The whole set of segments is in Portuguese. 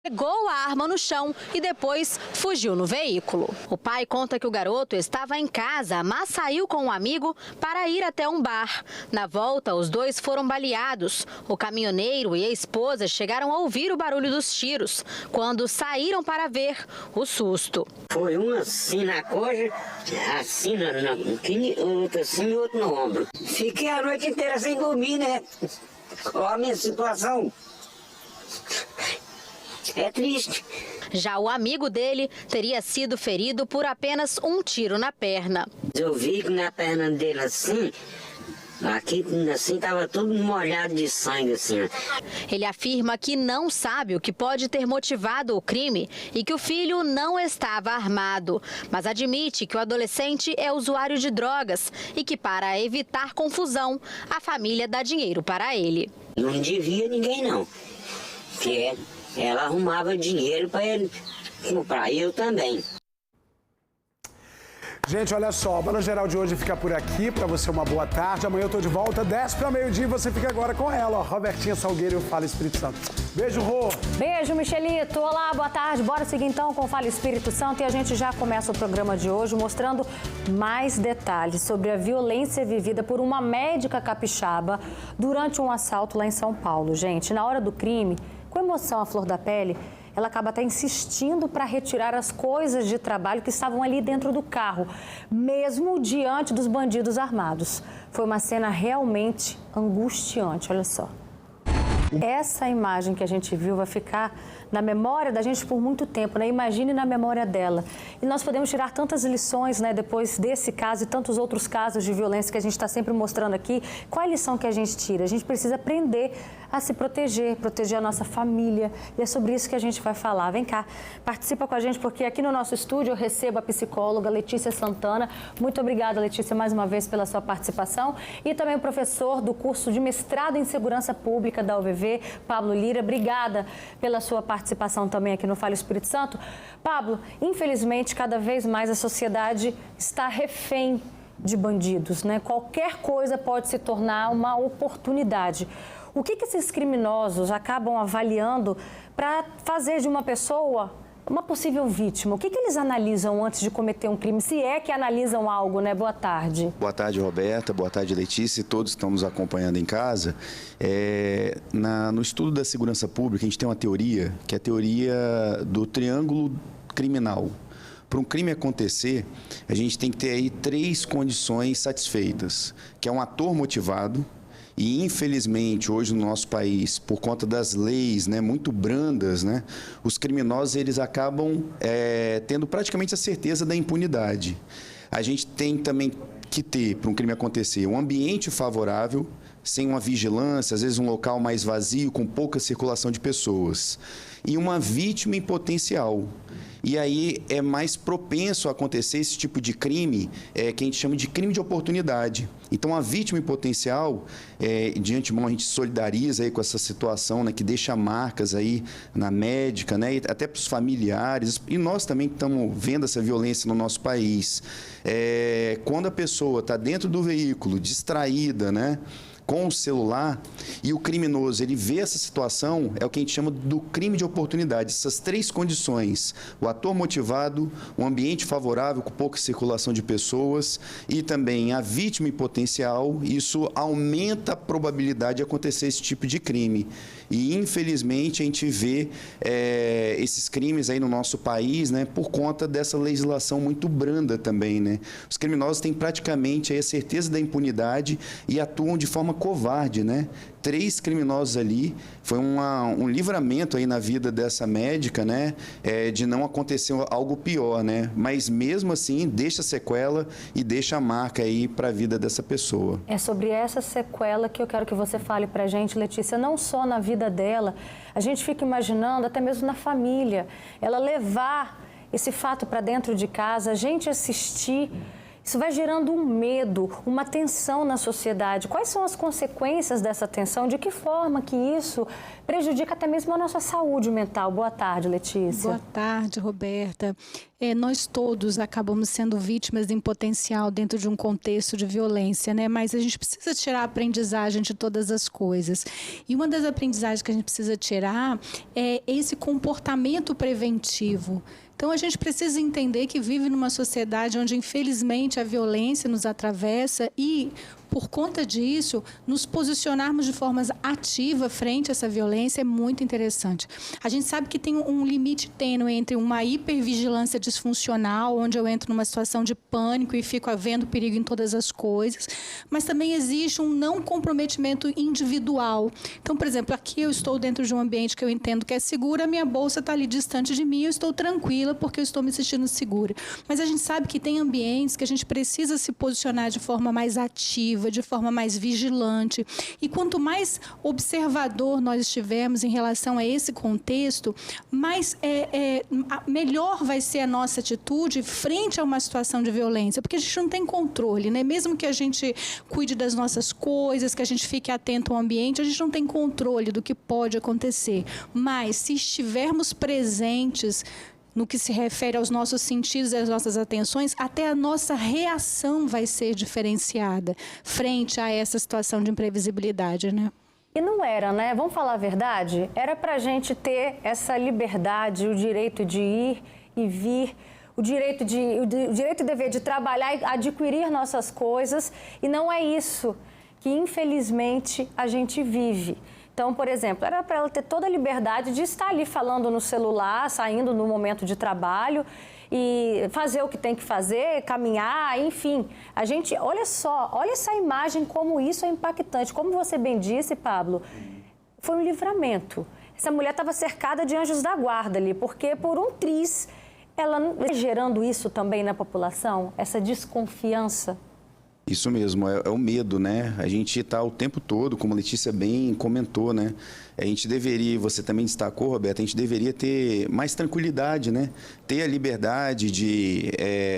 Pegou a arma no chão e depois fugiu no veículo. O pai conta que o garoto estava em casa, mas saiu com um amigo para ir até um bar. Na volta, os dois foram baleados. O caminhoneiro e a esposa chegaram a ouvir o barulho dos tiros. Quando saíram para ver, o susto. Foi um assim na coxa, assim na quina, outro assim e outro no ombro. Fiquei a noite inteira sem dormir, né? Olha a minha situação. É triste. Já o amigo dele teria sido ferido por apenas um tiro na perna. Eu vi que na perna dele assim, aqui assim estava tudo molhado de sangue assim. Ele afirma que não sabe o que pode ter motivado o crime e que o filho não estava armado, mas admite que o adolescente é usuário de drogas e que, para evitar confusão, a família dá dinheiro para ele. Não devia ninguém não, porque ela arrumava dinheiro para ele comprar, eu também. Gente, olha só, o Bala Geral de hoje fica por aqui. Para você, uma boa tarde. Amanhã eu tô de volta, 10 para meio-dia, e você fica agora com ela, ó, Robertinha Salgueiro e o Fala Espírito Santo. Beijo, Rô. Beijo, Michelito. Olá, boa tarde. Bora seguir então com o Fala Espírito Santo e a gente já começa o programa de hoje mostrando mais detalhes sobre a violência vivida por uma médica capixaba durante um assalto lá em São Paulo. Gente, na hora do crime, com emoção à flor da pele, ela acaba até insistindo para retirar as coisas de trabalho que estavam ali dentro do carro, mesmo diante dos bandidos armados. Foi uma cena realmente angustiante, olha só. Essa imagem que a gente viu vai ficar na memória da gente por muito tempo, né? Imagine na memória dela. E nós podemos tirar tantas lições, né, depois desse caso e tantos outros casos de violência que a gente está sempre mostrando aqui. Qual é a lição que a gente tira? A gente precisa aprender a se proteger, proteger a nossa família. E é sobre isso que a gente vai falar. Vem cá, participa com a gente, porque aqui no nosso estúdio eu recebo a psicóloga Letícia Santana. Muito obrigada, Letícia, mais uma vez pela sua participação. E também o professor do curso de mestrado em Segurança Pública da UVV, Pablo Lira. Obrigada pela sua participação também aqui no Fala Espírito Santo. Pablo, infelizmente, cada vez mais a sociedade está refém de bandidos, né? Qualquer coisa pode se tornar uma oportunidade. O que esses criminosos acabam avaliando para fazer de uma pessoa uma possível vítima? O que eles analisam antes de cometer um crime? Se é que analisam algo, né? Boa tarde. Boa tarde, Roberta. Boa tarde, Letícia. Todos estão nos acompanhando em casa. No estudo da segurança pública, a gente tem uma teoria, que é a teoria do triângulo criminal. Para um crime acontecer, a gente tem que ter aí 3 condições satisfeitas, que é um ator motivado. E, infelizmente, hoje no nosso país, por conta das leis, né, muito brandas, né, os criminosos eles acabam tendo praticamente a certeza da impunidade. A gente tem também que ter, para um crime acontecer, um ambiente favorável, sem uma vigilância, às vezes um local mais vazio, com pouca circulação de pessoas. E uma vítima em potencial. E aí é mais propenso a acontecer esse tipo de crime, que a gente chama de crime de oportunidade. Então, a vítima em potencial, de antemão, a gente solidariza aí com essa situação, né, que deixa marcas aí na médica, né, e até para os familiares. E nós também estamos vendo essa violência no nosso país. Quando a pessoa está dentro do veículo, distraída, né, com o celular, e o criminoso ele vê essa situação, é o que a gente chama do crime de oportunidade. Essas 3 condições: o ator motivado, o ambiente favorável com pouca circulação de pessoas e também a vítima em potencial, isso aumenta a probabilidade de acontecer esse tipo de crime. E, infelizmente, a gente vê esses crimes aí no nosso país, né, por conta dessa legislação muito branda também, né? Os criminosos têm praticamente aí a certeza da impunidade e atuam de forma covarde, né? 3 criminosos ali, foi um livramento aí na vida dessa médica, né? De não acontecer algo pior, né? Mas mesmo assim, deixa sequela e deixa a marca aí para a vida dessa pessoa. É sobre essa sequela que eu quero que você fale para a gente, Letícia, não só na vida dela, a gente fica imaginando até mesmo na família, ela levar esse fato para dentro de casa, a gente assistir Isso vai gerando um medo, uma tensão na sociedade. Quais são as consequências dessa tensão? De que forma que isso prejudica até mesmo a nossa saúde mental? Boa tarde, Letícia. Boa tarde, Roberta. Nós todos acabamos sendo vítimas em potencial dentro de um contexto de violência, né? Mas a gente precisa tirar a aprendizagem de todas as coisas. E uma das aprendizagens que a gente precisa tirar é esse comportamento preventivo. Então, a gente precisa entender que vive numa sociedade onde, infelizmente, a violência nos atravessa e, por conta disso, nos posicionarmos de forma ativa frente a essa violência é muito interessante. A gente sabe que tem um limite tênue entre uma hipervigilância disfuncional, onde eu entro numa situação de pânico e fico vendo perigo em todas as coisas, mas também existe um não comprometimento individual. Então, por exemplo, aqui eu estou dentro de um ambiente que eu entendo que é seguro, a minha bolsa está ali distante de mim, eu estou tranquila porque eu estou me sentindo segura. Mas a gente sabe que tem ambientes que a gente precisa se posicionar de forma mais ativa, de forma mais vigilante. E quanto mais observador nós estivermos em relação a esse contexto, melhor vai ser a nossa atitude frente a uma situação de violência, porque a gente não tem controle, né? Mesmo que a gente cuide das nossas coisas, que a gente fique atento ao ambiente, a gente não tem controle do que pode acontecer. Mas, se estivermos presentes no que se refere aos nossos sentidos e às nossas atenções, até a nossa reação vai ser diferenciada frente a essa situação de imprevisibilidade, né? E não era, né? Vamos falar a verdade? Era para a gente ter essa liberdade, o direito de ir e vir, o direito e dever de trabalhar e adquirir nossas coisas. E não é isso que, infelizmente, a gente vive. Então, por exemplo, era para ela ter toda a liberdade de estar ali falando no celular, saindo no momento de trabalho e fazer o que tem que fazer, caminhar, enfim. A gente, olha só, olha essa imagem, como isso é impactante. Como você bem disse, Pablo, foi um livramento. Essa mulher estava cercada de anjos da guarda ali, porque por um triz, ela gerando isso também na população, essa desconfiança. Isso mesmo, é o medo, né? A gente está o tempo todo, como a Letícia bem comentou, né? A gente deveria, você também destacou, Roberto, a gente deveria ter mais tranquilidade, né? Ter a liberdade de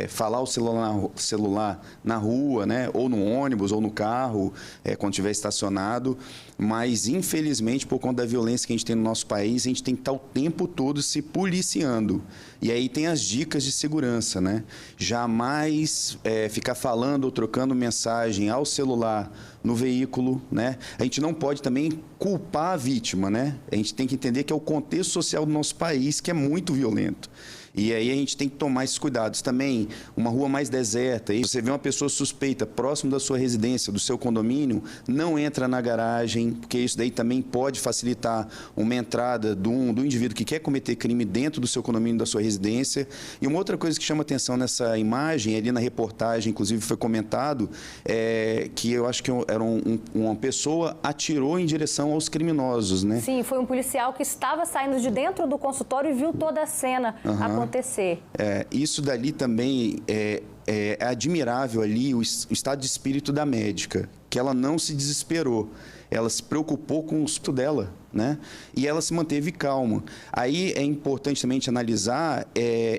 falar o celular na rua, né? Ou no ônibus, ou no carro, quando estiver estacionado. Mas, infelizmente, por conta da violência que a gente tem no nosso país, a gente tem que estar o tempo todo se policiando. E aí tem as dicas de segurança, né? Jamais ficar falando ou trocando mensagem ao celular no veículo, né? A gente não pode também culpar a vítima, né? A gente tem que entender que é o contexto social do nosso país que é muito violento. E aí a gente tem que tomar esses cuidados. Também, uma rua mais deserta, e você vê uma pessoa suspeita próximo da sua residência, do seu condomínio, não entra na garagem, porque isso daí também pode facilitar uma entrada do indivíduo que quer cometer crime dentro do seu condomínio, da sua residência. E uma outra coisa que chama atenção nessa imagem, ali na reportagem, inclusive foi comentado, que eu acho que era uma pessoa atirou em direção aos criminosos, né? Sim, foi um policial que estava saindo de dentro do consultório e viu toda a cena acontecer. Isso dali também é admirável ali, o estado de espírito da médica, que ela não se desesperou, ela se preocupou com o estudo dela, né? E ela se manteve calma. Aí é importante também a gente analisar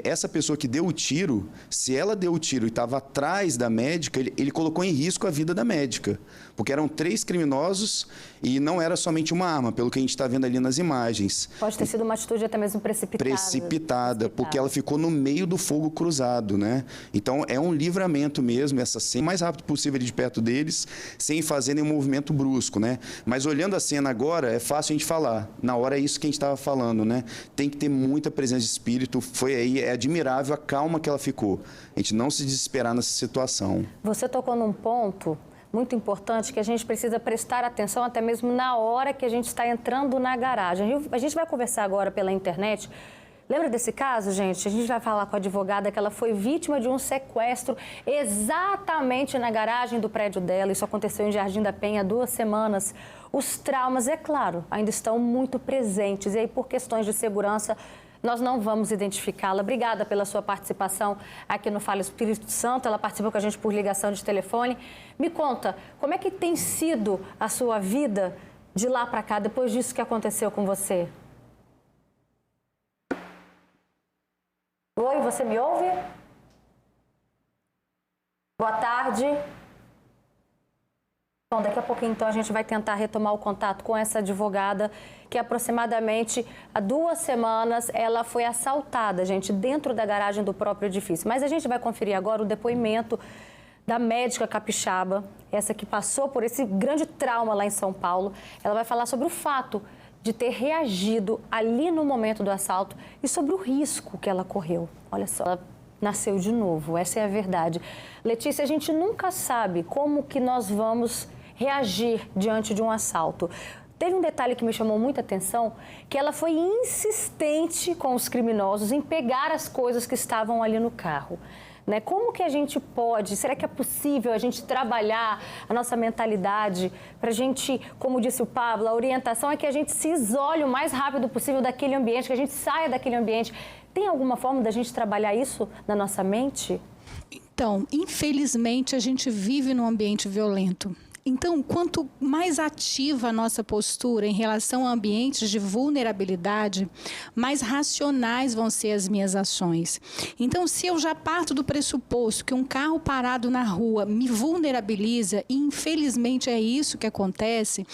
essa pessoa que deu o tiro, se ela deu o tiro e estava atrás da médica, ele colocou em risco a vida da médica, porque eram 3 criminosos e não era somente uma arma, pelo que a gente está vendo ali nas imagens. Pode ter sido uma atitude até mesmo precipitada. Porque ela ficou no meio do fogo cruzado, né? Então é um livramento mesmo, essa cena, o mais rápido possível de perto deles, sem fazer nenhum movimento brusco, né? Mas olhando a cena agora, é fácil a gente falar. Na hora é isso que a gente estava falando, né? Tem que ter muita presença de espírito. Foi aí, é admirável a calma que ela ficou. A gente não se desesperar nessa situação. Você tocou num ponto muito importante que a gente precisa prestar atenção até mesmo na hora que a gente está entrando na garagem. A gente vai conversar agora pela internet. Lembra desse caso, gente? A gente vai falar com a advogada que ela foi vítima de um sequestro exatamente na garagem do prédio dela. Isso aconteceu em Jardim da Penha há 2 semanas. Os traumas, é claro, ainda estão muito presentes. E aí, por questões de segurança, nós não vamos identificá-la. Obrigada pela sua participação aqui no Fala Espírito Santo. Ela participou com a gente por ligação de telefone. Me conta, como é que tem sido a sua vida de lá para cá, depois disso que aconteceu com você? Oi, você me ouve? Boa tarde. Bom, daqui a pouquinho, então, a gente vai tentar retomar o contato com essa advogada que aproximadamente há 2 semanas ela foi assaltada, gente, dentro da garagem do próprio edifício. Mas a gente vai conferir agora o depoimento da médica capixaba, essa que passou por esse grande trauma lá em São Paulo. Ela vai falar sobre o fato de ter reagido ali no momento do assalto e sobre o risco que ela correu. Olha só, ela nasceu de novo, essa é a verdade. Letícia, a gente nunca sabe como que nós vamos reagir diante de um assalto. Teve um detalhe que me chamou muita atenção, que ela foi insistente com os criminosos em pegar as coisas que estavam ali no carro. Né? Como que a gente pode, será que é possível a gente trabalhar a nossa mentalidade para a gente, como disse o Pablo, a orientação é que a gente se isole o mais rápido possível daquele ambiente, que a gente saia daquele ambiente. Tem alguma forma da gente trabalhar isso na nossa mente? Então, infelizmente, a gente vive num ambiente violento. Então, quanto mais ativa a nossa postura em relação a ambientes de vulnerabilidade, mais racionais vão ser as minhas ações. Então, se eu já parto do pressuposto que um carro parado na rua me vulnerabiliza, e infelizmente é isso que acontece,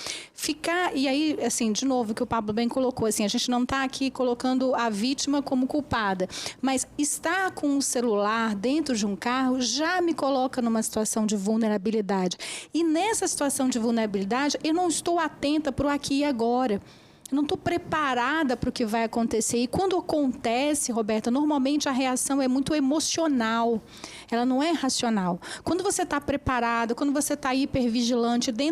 e aí, assim, de novo, que o Pablo bem colocou, assim, a gente não está aqui colocando a vítima como culpada, mas estar com um celular dentro de um carro já me coloca numa situação de vulnerabilidade. E nessa situação de vulnerabilidade, eu não estou atenta para o aqui e agora. Eu não estou preparada para o que vai acontecer. E quando acontece, Roberta, normalmente a reação é muito emocional. Ela não é racional. Quando você está preparada, quando você está hipervigilante, dentro